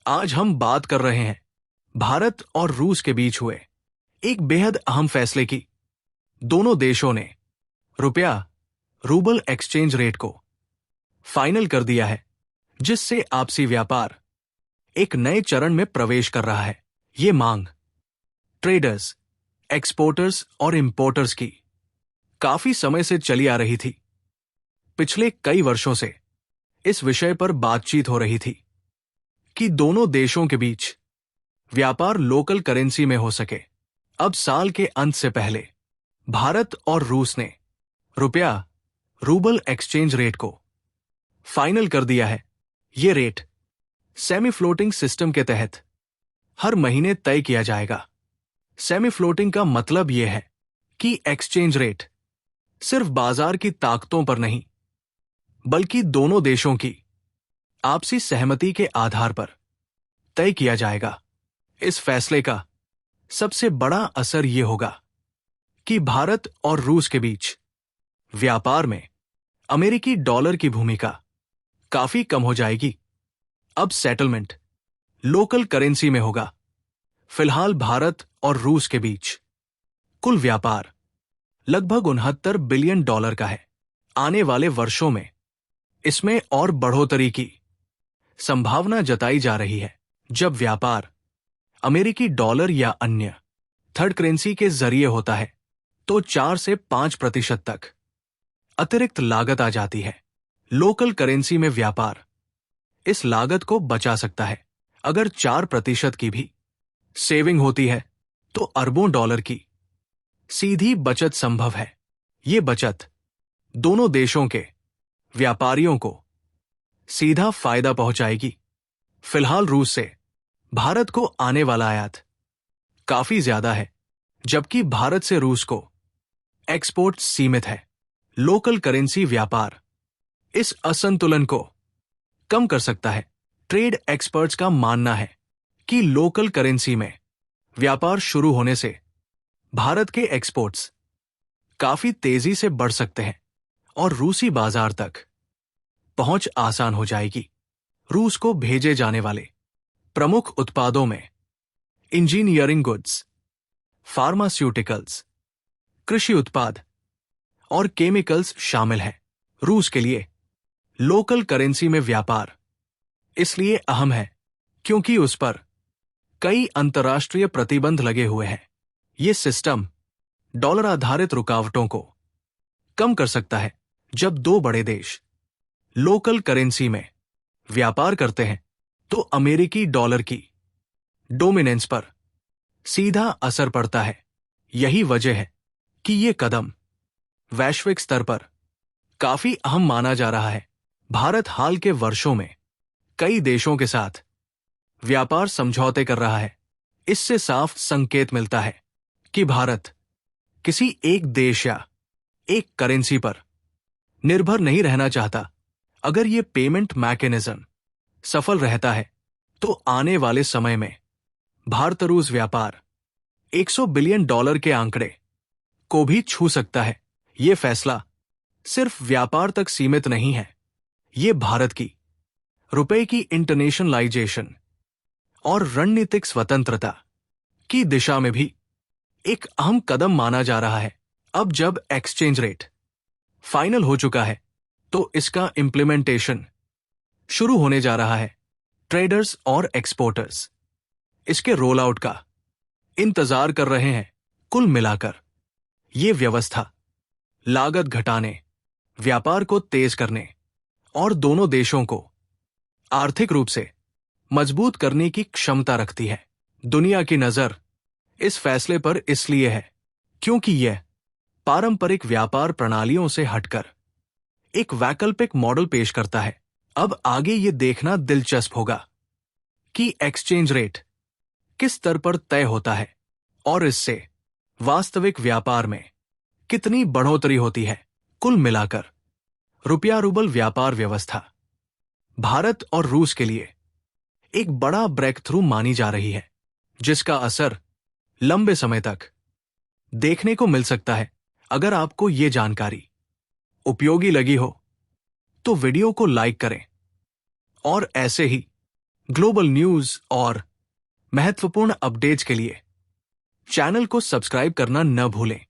आज हम बात कर रहे हैं भारत और रूस के बीच हुए एक बेहद अहम फैसले की। दोनों देशों ने रुपया रूबल एक्सचेंज रेट को फाइनल कर दिया है, जिससे आपसी व्यापार एक नए चरण में प्रवेश कर रहा है। ये मांग ट्रेडर्स, एक्सपोर्टर्स और इंपोर्टर्स की काफी समय से चली आ रही थी। पिछले कई वर्षों से इस विषय पर बातचीत हो रही थी कि दोनों देशों के बीच व्यापार लोकल करेंसी में हो सके। अब साल के अंत से पहले भारत और रूस ने रुपया रूबल एक्सचेंज रेट को फाइनल कर दिया है। ये रेट सेमी फ्लोटिंग सिस्टम के तहत हर महीने तय किया जाएगा। सेमी फ्लोटिंग का मतलब यह है कि एक्सचेंज रेट सिर्फ बाजार की ताकतों पर नहीं, बल्कि दोनों देशों की आपसी सहमति के आधार पर तय किया जाएगा। इस फैसले का सबसे बड़ा असर यह होगा कि भारत और रूस के बीच व्यापार में अमेरिकी डॉलर की भूमिका काफी कम हो जाएगी। अब सेटलमेंट लोकल करेंसी में होगा। फिलहाल भारत और रूस के बीच कुल व्यापार लगभग $69 बिलियन का है। आने वाले वर्षों में इसमें और बढ़ोतरी की संभावना जताई जा रही है। जब व्यापार अमेरिकी डॉलर या अन्य थर्ड करेंसी के जरिए होता है तो 4 से 5% तक अतिरिक्त लागत आ जाती है। लोकल करेंसी में व्यापार इस लागत को बचा सकता है। अगर 4% की भी सेविंग होती है तो अरबों डॉलर की सीधी बचत संभव है। ये बचत दोनों देशों के व्यापारियों को सीधा फायदा पहुंचाएगी। फिलहाल रूस से भारत को आने वाला आयात काफी ज्यादा है, जबकि भारत से रूस को एक्सपोर्ट सीमित है। लोकल करेंसी व्यापार इस असंतुलन को कम कर सकता है। ट्रेड एक्सपर्ट्स का मानना है कि लोकल करेंसी में व्यापार शुरू होने से भारत के एक्सपोर्ट्स काफी तेजी से बढ़ सकते हैं और रूसी बाजार तक पहुंच आसान हो जाएगी। रूस को भेजे जाने वाले प्रमुख उत्पादों में इंजीनियरिंग गुड्स, फार्मास्यूटिकल्स, कृषि उत्पाद और केमिकल्स शामिल हैं। रूस के लिए लोकल करेंसी में व्यापार इसलिए अहम है क्योंकि उस पर कई अंतर्राष्ट्रीय प्रतिबंध लगे हुए हैं। यह सिस्टम डॉलर आधारित रुकावटों को कम कर सकता है। जब दो बड़े देश लोकल करेंसी में व्यापार करते हैं तो अमेरिकी डॉलर की डोमिनेंस पर सीधा असर पड़ता है। यही वजह है कि यह कदम वैश्विक स्तर पर काफी अहम माना जा रहा है। भारत हाल के वर्षों में कई देशों के साथ व्यापार समझौते कर रहा है। इससे साफ संकेत मिलता है कि भारत किसी एक देश या एक करेंसी पर निर्भर नहीं रहना चाहता। अगर यह पेमेंट मैकेनिज्म सफल रहता है तो आने वाले समय में भारत रूस व्यापार $100 बिलियन के आंकड़े को भी छू सकता है। यह फैसला सिर्फ व्यापार तक सीमित नहीं है, यह भारत की रुपए की इंटरनेशनलाइजेशन और रणनीतिक स्वतंत्रता की दिशा में भी एक अहम कदम माना जा रहा है। अब जब एक्सचेंज रेट फाइनल हो चुका है तो इसका इंप्लीमेंटेशन शुरू होने जा रहा है। ट्रेडर्स और एक्सपोर्टर्स इसके रोल आउट का इंतजार कर रहे हैं। कुल मिलाकर यह व्यवस्था लागत घटाने, व्यापार को तेज करने और दोनों देशों को आर्थिक रूप से मजबूत करने की क्षमता रखती है। दुनिया की नजर इस फैसले पर इसलिए है क्योंकि यह पारंपरिक व्यापार प्रणालियों से हटकर एक वैकल्पिक मॉडल पेश करता है। अब आगे यह देखना दिलचस्प होगा कि एक्सचेंज रेट किस स्तर पर तय होता है और इससे वास्तविक व्यापार में कितनी बढ़ोतरी होती है। कुल मिलाकर रुपया रूबल व्यापार व्यवस्था भारत और रूस के लिए एक बड़ा ब्रेक थ्रू मानी जा रही है, जिसका असर लंबे समय तक देखने को मिल सकता है। अगर आपको ये जानकारी उपयोगी लगी हो तो वीडियो को लाइक करें और ऐसे ही ग्लोबल न्यूज और महत्वपूर्ण अपडेट्स के लिए चैनल को सब्सक्राइब करना न भूलें।